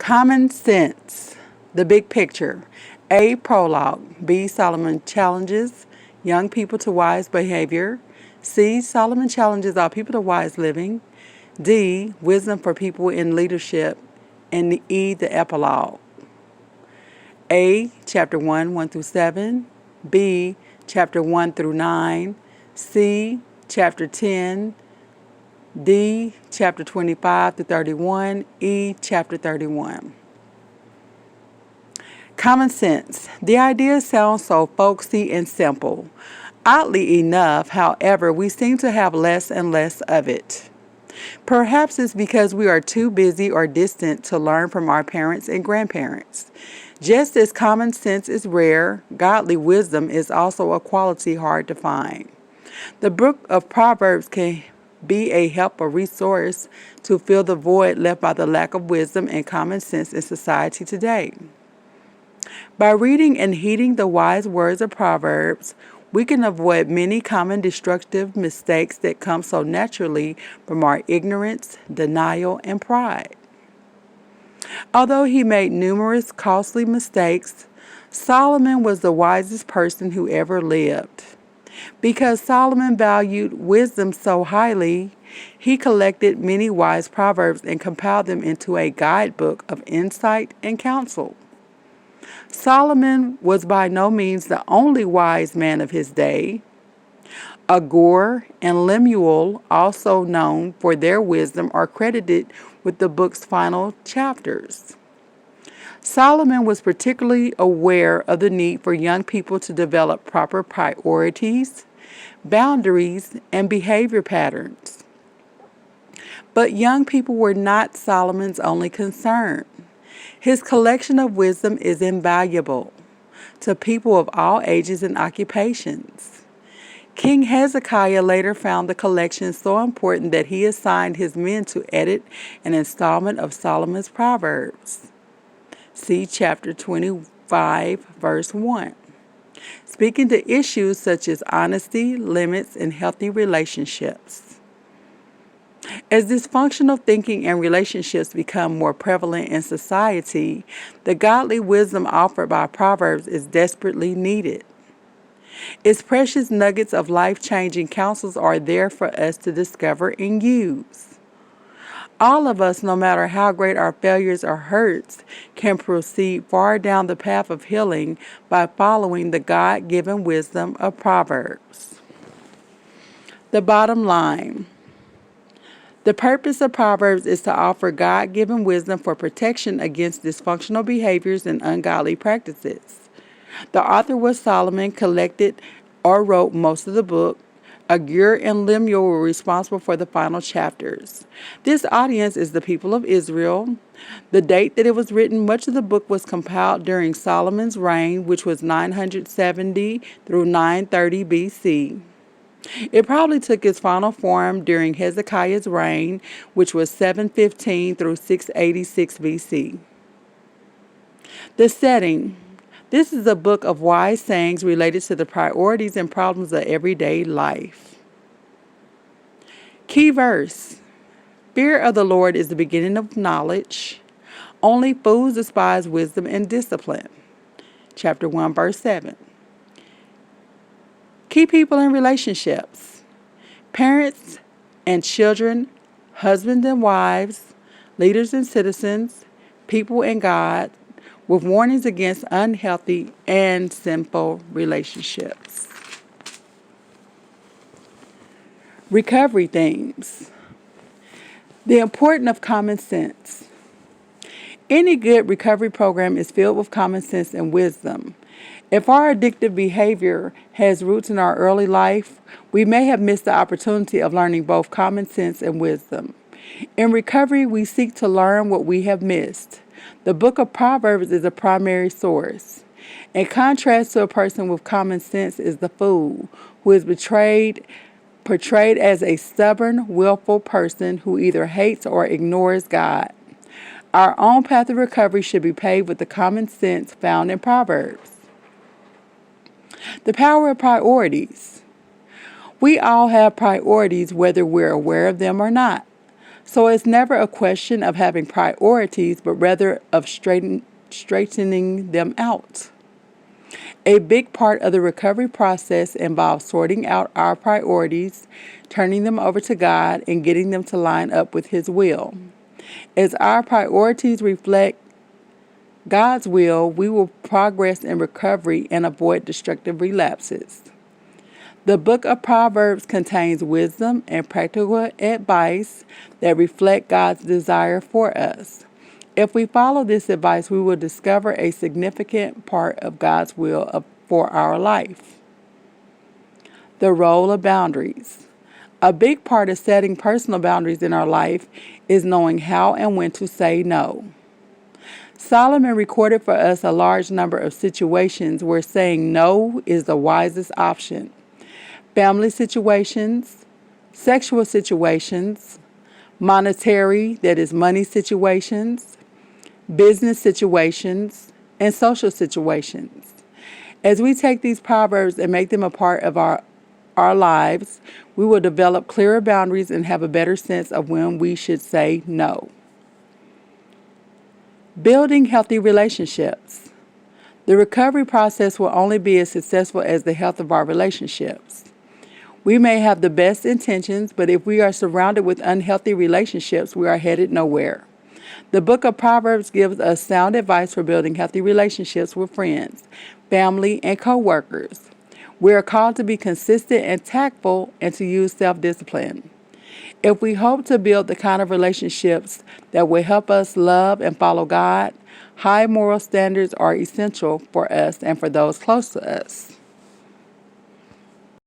Common sense, the big picture. A. Prologue. B. Solomon challenges young people to wise behavior. C. Solomon challenges all people to wise living. D. Wisdom for people in leadership. And E. The epilogue. A. Chapter 1, 1 through 7. B. Chapter 1 through 9. C. Chapter 10. D. Chapter 25 to 31. E. Chapter 31. Common sense. The idea sounds so folksy and simple. Oddly enough, however, we seem to have less and less of it. Perhaps it's because we are too busy or distant to learn from our parents and grandparents. Just as common sense is rare, godly wisdom is also a quality hard to find. The book of Proverbs can be a helpful resource to fill the void left by the lack of wisdom and common sense in society today. By reading and heeding the wise words of Proverbs, we can avoid many common destructive mistakes that come so naturally from our ignorance, denial, and pride. Although he made numerous costly mistakes, Solomon was the wisest person who ever lived. Because Solomon valued wisdom so highly, he collected many wise proverbs and compiled them into a guidebook of insight and counsel. Solomon was by no means the only wise man of his day. Agur and Lemuel, also known for their wisdom, are credited with the book's final chapters. Solomon was particularly aware of the need for young people to develop proper priorities, boundaries, and behavior patterns. But young people were not Solomon's only concern. His collection of wisdom is invaluable to people of all ages and occupations. King Hezekiah later found the collection so important that he assigned his men to edit an installment of Solomon's Proverbs. See chapter 25, verse 1. Speaking to issues such as honesty, limits, and healthy relationships. As dysfunctional thinking and relationships become more prevalent in society, the godly wisdom offered by Proverbs is desperately needed. Its precious nuggets of life-changing counsels are there for us to discover and use. All of us, no matter how great our failures or hurts, can proceed far down the path of healing by following the God-given wisdom of Proverbs. The bottom line. The purpose of Proverbs is to offer God-given wisdom for protection against dysfunctional behaviors and ungodly practices. The author was Solomon, collected or wrote most of the book. Agur and Lemuel were responsible for the final chapters. This audience is the people of Israel. The date that it was written, much of the book was compiled during Solomon's reign, which was 970 through 930 BC. It probably took its final form during Hezekiah's reign, which was 715 through 686 BC. The setting. This is a book of wise sayings related to the priorities and problems of everyday life. Key verse. Fear of the Lord is the beginning of knowledge. Only fools despise wisdom and discipline. Chapter 1, verse 7. Key people in relationships. Parents and children, husbands and wives, leaders and citizens, people and God, with warnings against unhealthy and sinful relationships. Recovery themes. The importance of common sense. Any good recovery program is filled with common sense and wisdom. If our addictive behavior has roots in our early life, we may have missed the opportunity of learning both common sense and wisdom. In recovery, we seek to learn what we have missed. The book of Proverbs is a primary source. In contrast to a person with common sense is the fool, who is portrayed as a stubborn, willful person who either hates or ignores God. Our own path of recovery should be paved with the common sense found in Proverbs. The power of priorities. We all have priorities whether we're aware of them or not. So it's never a question of having priorities, but rather of straightening them out. A big part of the recovery process involves sorting out our priorities, turning them over to God, and getting them to line up with His will. As our priorities reflect God's will, we will progress in recovery and avoid destructive relapses. The book of Proverbs contains wisdom and practical advice that reflect God's desire for us. If we follow this advice, we will discover a significant part of God's will for our life. The role of boundaries. A big part of setting personal boundaries in our life is knowing how and when to say no. Solomon recorded for us a large number of situations where saying no is the wisest option. Family situations, sexual situations, monetary, that is money situations, business situations, and social situations. As we take these proverbs and make them a part of our lives, we will develop clearer boundaries and have a better sense of when we should say no. Building healthy relationships. The recovery process will only be as successful as the health of our relationships. We may have the best intentions, but if we are surrounded with unhealthy relationships, we are headed nowhere. The book of Proverbs gives us sound advice for building healthy relationships with friends, family, and co-workers. We are called to be consistent and tactful and to use self-discipline. If we hope to build the kind of relationships that will help us love and follow God, high moral standards are essential for us and for those close to us.